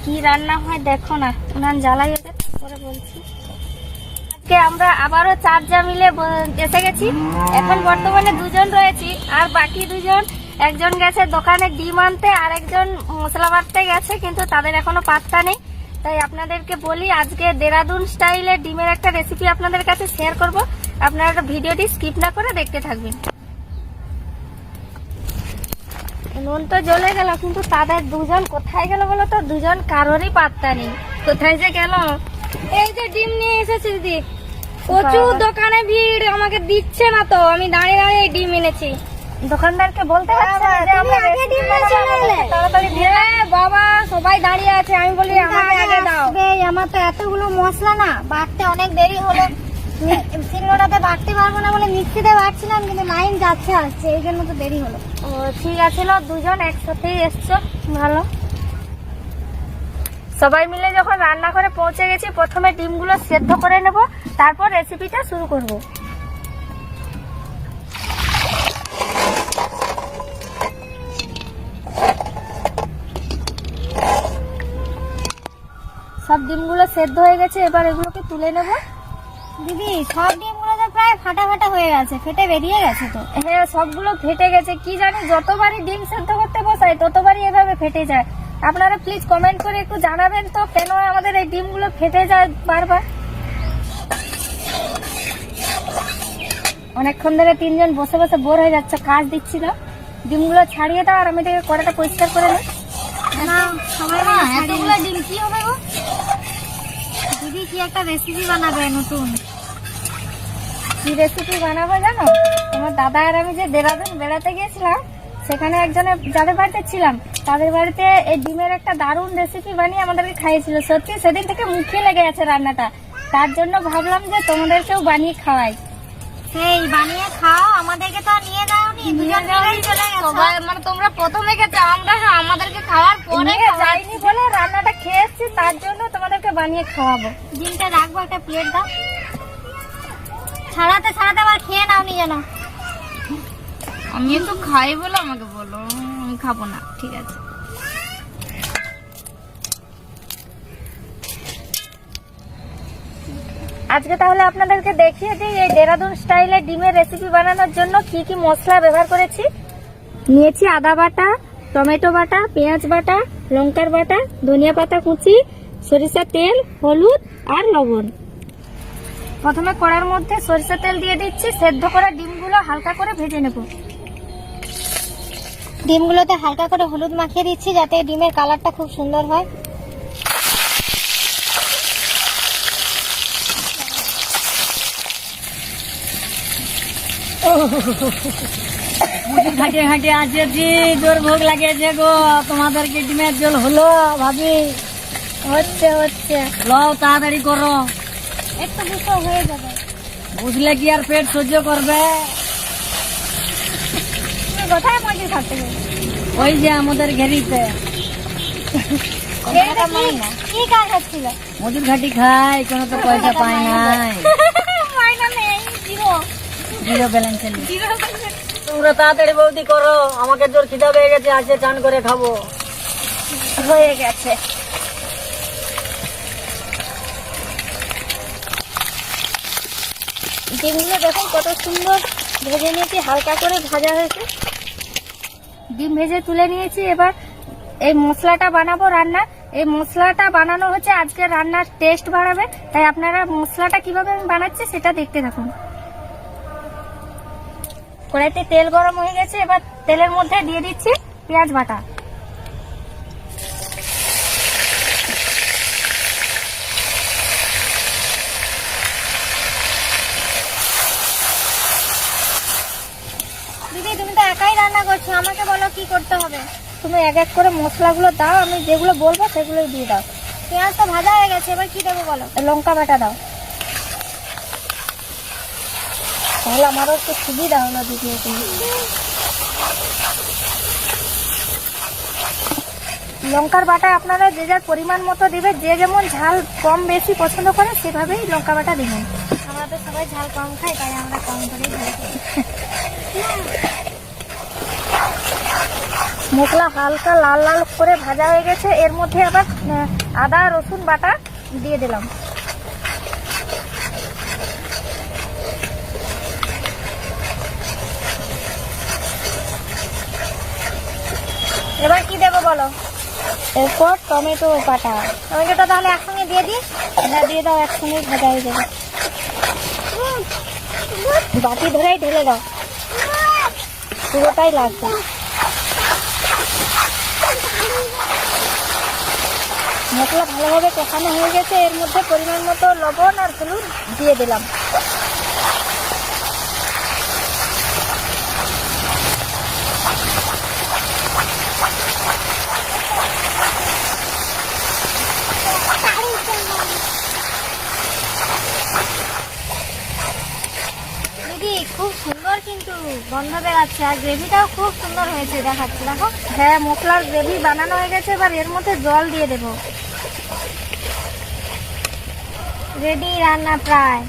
কি রান্না হয় দেখো না, উনান জ্বালাই ওদের, পরে বলছি। আজকে আমরা আবারও 4 জন মিলে এসে গেছি। এখন বর্তমানে 2 জন রয়েছি, আর বাকি 2 জন, একজন গেছে দোকানে ডিম আনতে, আর একজন মশলা বাটতে গেছে, কিন্তু তাদের এখনো পাত্তা নেই। তাই আপনাদেরকে বলি, আজকে দেরাদুন স্টাইলে ডিমের একটা রেসিপি আপনাদের কাছে শেয়ার করব। আপনারা ভিডিওটি স্কিপ না করে দেখতে থাকবেন। নুন তো জ্বলে গেল, কিন্তু তাদের 2 জন কোথায় গেল বলো তো? 2 জন কারোরই পাত্তা নেই, কোথায় যে গেল। এই যে ডিম নিয়ে এসেছি দিদি, প্রচুর দোকানে ভিড়, আমাকে দিচ্ছে না তো, আমি দাঁড়িয়ে দাঁড়িয়ে ডিম এনেছি। দোকানদারকে বলতে পারছে না যে আমরা ডিম তাড়াতাড়ি দিয়ে। বাবা সবাই দাঁড়িয়ে আছে, আমি বলি আমাকে আগে দাও। আমার তো এতগুলো মশলা না বাটতে অনেক দেরি হলো, সিলনোড়াতে বাটতে পারবো না বলে মিক্সিতে বাটছিলাম, কিন্তু লাইন যাচ্ছে আসছে, এই জন্য তো দেরি হলো। ও ঠিক আছে, 2 জন একসাথেই এসছো, ভালো। সবাই মিলে যখন রান্না করে পৌঁছে গেছি, প্রথমে ডিমগুলো সেদ্ধ করে নেব, তারপর রেসিপিটা শুরু করব। সব ডিমগুলো সেদ্ধ হয়ে গেছে, এবার এগুলোকে তুলে নেব। দিদি সব ডিমগুলো তো প্রায় ফাটা ফাটা হয়ে গেছে, ফেটে বেরিয়ে গেছে তো। হ্যাঁ, সবগুলো ফেটে গেছে, কি জানি যতবারই ডিম সেদ্ধ করতে বসাই ততবারই এভাবে ফেটে যায়। আপনারা প্লিজ কমেন্ট করে একটু জানাবেন তো, কেন আমাদের এই ডিমগুলো ফেটে যায় বারবার। অনেকক্ষণ ধরে 3 জন বসে বসে বোর হয়ে যাচ্ছে, কাজ দিচ্ছিল। ডিমগুলো ছাড়িয়ে দাও, আর আমি এটাকে কড়াটা পরিষ্কার করে নিই। না সবাই না এতগুলো ডিম কি হবে গো? দিদি কি একটা রেসিপি বানাবে নতুন। কি রেসিপি বানাবো জানো? তোমার দাদা আর আমি যে দেরাদুন বেড়াতে গিয়েছিলাম, সেখানে একজনের যাদের বাড়িতে ছিলাম, তাদের বাড়িতে এই ডিমের একটা দারুণ রেসিপি বানিয়ে আমাদেরকে খাইয়েছিল। সত্যি সেদিন থেকে মুখে লেগে গেছে রান্নাটা, তার জন্য ভাবলাম যে তোমাদেরকেও বানিয়ে খাওয়াই। সেই বানিয়ে খাও, আমাদেরকে তো নিয়ে যাওনি, দুজন মিলেই চলে গেছো। সবাই মানে তোমরা প্রথমে গেছো, আমরা আমাদেরকে খাওয়ার পরে যাইনি বলে রান্নাটা খেয়ে এসেছি, তার জন্য তোমাদেরকে বানিয়ে খাওয়াবো। ডিমটা রাখবো, একটা প্লেট দাও। ছাড়াতে ছাড়াতে আবার খেয়ে নাও নি যেন। আমি তো খাই বলে আমাকে বলো, আমি খাবো না, ঠিক আছে। আজকে তাহলে আপনাদেরকে দেখিয়ে দিই এই দেরাদুন স্টাইলে ডিমের রেসিপি বানানোর জন্য কি কি মশলা ব্যবহার করেছি। নিয়েছি আদা বাটা, টমেটো বাটা, পেঁয়াজ বাটা, লঙ্কার বাটা, ধনিয়া পাতা কুচি, সরিষা তেল, হলুদ আর লবণ। প্রথমে কড়ার মধ্যে সরিষা তেল দিয়ে দিচ্ছি, সেদ্ধ করা ডিমগুলো হালকা করে ভেজে নেব। ডিমগুলোতে হালকা করে হলুদ মাখিয়ে দিচ্ছি, যাতে ডিমের কালারটা খুব সুন্দর হয়। ঘাটে ঘাটে আসেছি, জোর ভোগ লাগিয়েছে গো। তোমাদেরকে ডিমের জল হলো ভাবি? হচ্ছে হচ্ছে, লও তাড়াতাড়ি করো, একটু দুটো হয়ে যাবে। বুঝলে কি আর পেট সহ্য করবে? তুমি কোথায় মজুর থাকতে গেলে? ওই যে আমাদের ঘেরিতে কি কাজ হচ্ছিল? মজুর ঘাটি খাই, কোনো তো পয়সা পাই নাই, মাইনা নেই, জিরো ব্যালেন্স। তোমরা তাড়াতাড়ি বৌদি করো, আমাকে জোর খিদা পেয়ে গেছে, আছে চান করে খাবো। হয়ে গেছে। ডিমগুলো দেখুন কত সুন্দর ভেজে নিয়েছি, হালকা করে ভাজা হয়েছে। ডিম ভেজে তুলে নিয়েছি। এবার এই মশলাটা বানাবো রান্না। এই মশলাটা বানানো হচ্ছে আজকে রান্নার টেস্ট বাড়াবে, তাই আপনারা মশলাটা কিভাবে আমি বানাচ্ছি সেটা দেখতে থাকুন। কড়াইতে তেল গরম হয়ে গেছে, এবার তেলের মধ্যে দিয়ে দিচ্ছি পেঁয়াজ বাটা। দিদি তুমি তো একাই রান্না করছো, আমাকে বলো কি করতে হবে। তুমি এক এক করে মশলাগুলো দাও, আমি যেগুলো বলবো সেগুলোই দিয়ে দাও। পেঁয়াজ তো ভাজা হয়ে গেছে, এবার কি দেবো বলো। লঙ্কা বাটা দাও, তাহলে আমারও একটু সুবিধা হলো দিদি। লঙ্কার বাটা আপনারা যে যার পরিমাণ মতো দিবে, যে যেমন ঝাল কম বেশি পছন্দ করে সেভাবেই লঙ্কা বাটা দিবেন। আমরা তো সবাই ঝাল কম খাই, তাই আমরা কম করেই ঝাল খাই। মশলা হালকা লাল লাল করে ভাজা হয়ে গেছে, এর মধ্যে আবার আদা রসুন বাটা দিয়ে দিলাম। এবার কি দেবো বলো? এরপর টমেটো বাটা। টমেটোটা তাহলে একসঙ্গে দিয়ে দিই? হ্যাঁ দিয়ে দাও, একসঙ্গে ভাজা হয়ে যাবে। বাটি ধরেই ঢেলে দাও, পুরোটাই লাগবে। মশলা ভালোভাবে কষানো হয়ে গেছে, এর মধ্যে পরিমাণ মতো লবণ আর হলুদ দিয়ে দিলাম। দিদি খুব সুন্দর কিন্তু গন্ধ বেরাচ্ছে, আর গ্রেভিটাও খুব সুন্দর হয়েছে দেখাচ্ছে। দেখো, হ্যাঁ মশলার গ্রেভি বানানো হয়ে গেছে, এবার এর মধ্যে জল দিয়ে দেবো। রেডি রান্না প্রায়।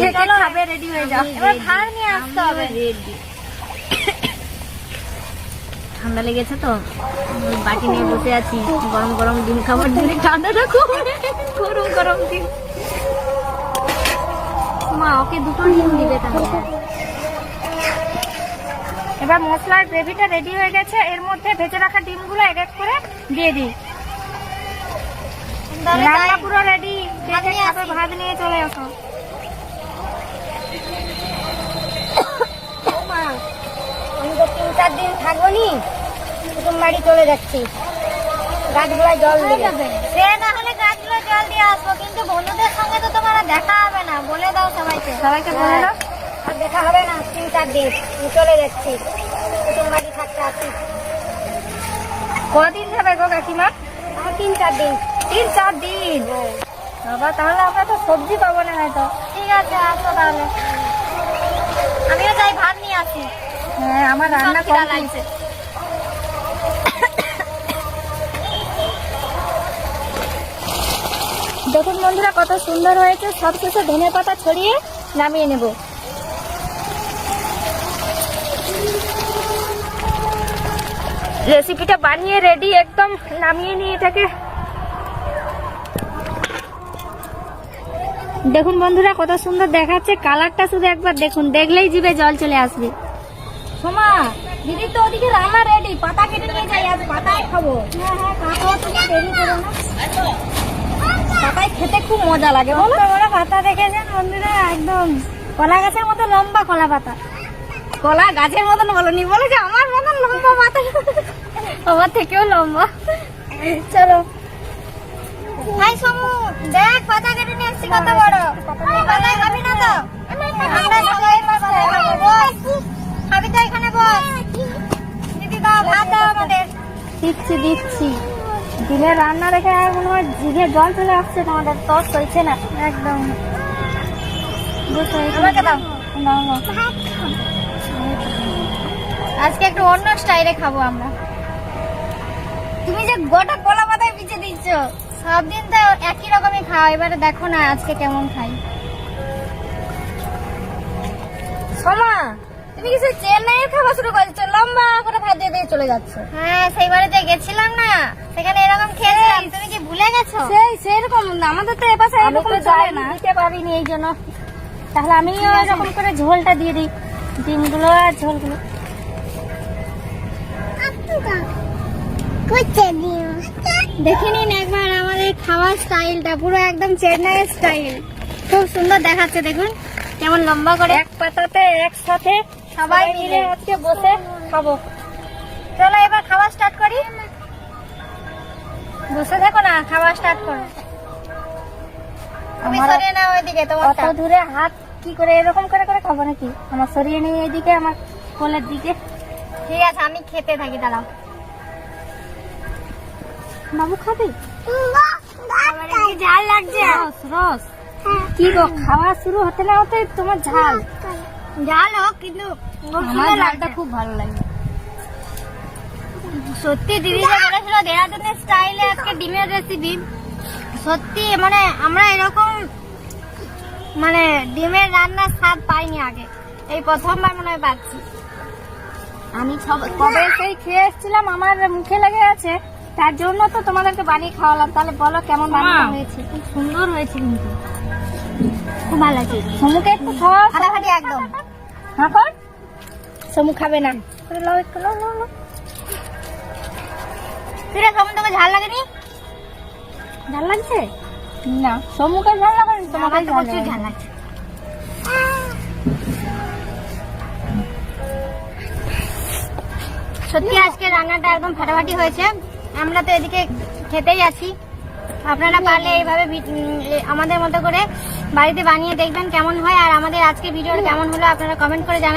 কে কে খাবে রেডি হয়ে যাও। এবার ভাত নিয়ে আসতে হবে। ঠান্ডা লেগেছে তো বাটি নিয়ে বসে আছি, গরম গরম ডিম খাবার জন্য। ঠান্ডাটা খুব গরম গরম ডিম। মা ওকে দুটো ডিম দিবে তাহলে। এবার মশলার গ্রেভিটা রেডি হয়ে গেছে, এর মধ্যে ভেজে রাখা ডিমগুলো এক এক করে দিয়ে দিই। রান্না পুরো রেডি, ভাত নিয়ে চলে আসো। আমি তো 3-4 দিন থাকবো নি, কুটুম বাড়ি চলে যাচ্ছি। গাছগুলোয় জল দিয়ে সে না হলে গাছগুলো জল দিয়ে আসবো, কিন্তু বন্ধুদের সঙ্গে তো তোমার আর দেখা হবে না। বলে দাও সবাইকে, সবাইকে বলে দাও আর দেখা হবে না 3-4 দিন। আমি চলে যাচ্ছি, কুটুম বাড়ি থাকতে আসি। কদিন যাবে গো কাকিমা? আর 3-4 দিন। 3-4 দিন বাবা, তাহলে আমরা তো সবজি পাবো না হয়তো। ঠিক আছে আসো তাহলে, আমিও যাই ভাত নিয়ে আসি। হ্যাঁ আমার রান্না করা লাগছে। দেখুন বন্ধুরা কত সুন্দর হয়েছে, সবশেষে ধনে পাতা ছড়িয়ে নামিয়ে নেব। রেসিপিটা বানিয়ে রেডি, একদম নামিয়ে নিয়ে এটাকে। দেখুন বন্ধুরা কত সুন্দর দেখাচ্ছে, কালারটা শুধু একবার দেখুন, দেখলেই জিভে জল চলে আসবে। সোমা দিদি তো ওদিকে রান্না রেডি, পাতা কেটে নিয়ে যাই, আজ পাতায় খাবো। হ্যাঁ হ্যাঁ কাটো, তুমি দেরি করো না। পাতায় খেতে খুব মজা লাগে। বড় বড় পাতা দেখেছেন বন্ধুরা, একদম কলা গাছের মতো লম্বা কলা পাতা। কলা গাছের মতন বলনি, বলে যে আমার মতন লম্বা পাতা। আমার থেকেও লম্বা। চলো ভাই সমু, দেখ পাতা কেটে নিয়ে এসেছি কত বড়। পাতায় খাবি না তো? আমরা সবাই পাতায় খাবো। বস, খাবি তো এখানে বস। দিদি দাও, ভাত দাও আমাদের। দিচ্ছি দিচ্ছি। দিনের রান্না রেখে মনে হয় জিভে জল চলে আসছে, তোমাদের তর সইছে না একদম। আমাকে দাও। নাও নাও। আজকে একটু অন্য স্টাইলে খাবো আমরা। তুমি যে গোটা কলা পাতায় পিছে দিচ্ছ, সব দিন তো একই রকমই খাও, এবারে দেখো না আজকে কেমন খাই। সোমা তুমি কিছু চেন্নাইয়ের খাওয়া শুরু করেছো, লম্বা করে ভাত দিয়ে দিয়ে চলে যাচ্ছে। হ্যাঁ সেইবারে যে গেছিলাম না, সেখানে এরকম খেয়েছিলাম। তুমি কি ভুলে গেছো? সেরকম আমাদের তো এপাশে এরকম চলে না, দিতে পারিনি এই জন্য। তাহলে আমিও এরকম করে ঝোলটা দিয়ে দিই, ডিমগুলো আর ঝোলগুলো। দেখে নিন একবার আমাদের খাওয়ার স্টাইলটা, পুরো একদম চেন্নাইয়ের স্টাইল। খুব সুন্দর দেখাচ্ছে, দেখুন কেমন লম্বা করে। এক পাতাতে একসাথে সবাই মিলে আজকে বসে খাবো। চলো এবার খাওয়া স্টার্ট করি। বসে দেখো না, খাওয়া স্টার্ট করো। তুমি আমার সরিয়ে নাও ওইদিকে অত তোমারটা। দূরে হাত কি করে এরকম করে করে খাবো নাকি? আমার সরিয়ে নেই এইদিকে, আমার কোলের দিকে। ঠিক আছে আমি খেতে থাকি, দাঁড়াও। বাবু খাবে? আমার কি ঝাল লাগছে? রস রস। কি গো, খাওয়া শুরু হতে না হতে তোমার ঝাল? ঝাল হোক কিন্তু খুব আমার সুন্দর ঝালটা লাগছে। খুব ভালো লাগে। সত্যি দিদি যে বলেছিল দেরাদুনের স্টাইলে আজকে ডিমের রেসিপি, সত্যি মানে আমরা এরকম মানে ডিমের রান্নার স্বাদ পাইনি আগে, এই প্রথমবার মনে হয় পাচ্ছি। আমি কবে সেই খেয়ে এসেছিলাম, আমার মুখে লেগে আছে, তার জন্য তো তোমাদেরকে বানিয়ে খাওয়ালাম। তাহলে বলো কেমন বানানো হয়েছে? খুব সুন্দর হয়েছে, কিন্তু খুব ভালো আছে। সমুকে একটু খাওয়া, ফাটাফাটি একদম। হ্যাঁ কর, সমু খাবে না। লো একটু লো লো লো। কিরে সমু, তোকে ঝাল লাগেনি? ঝাল লাগছে না, সমুকে ঝাল লাগে না, তোমাকে আমার তো ঝাল প্রচুর লাগে। ঝাল লাগছে। সত্যি আজকে রান্নাটা একদম ফাটাফাটি হয়েছে। আমরা তো এদিকে খেতেই আছি। আপনারা পারলে এইভাবে আমাদের মতো করে বাড়িতে বানিয়ে দেখবেন কেমন হয়। আর আমাদের আজকে ভিডিওটা কেমন হলো আপনারা কমেন্ট করে জানাবেন।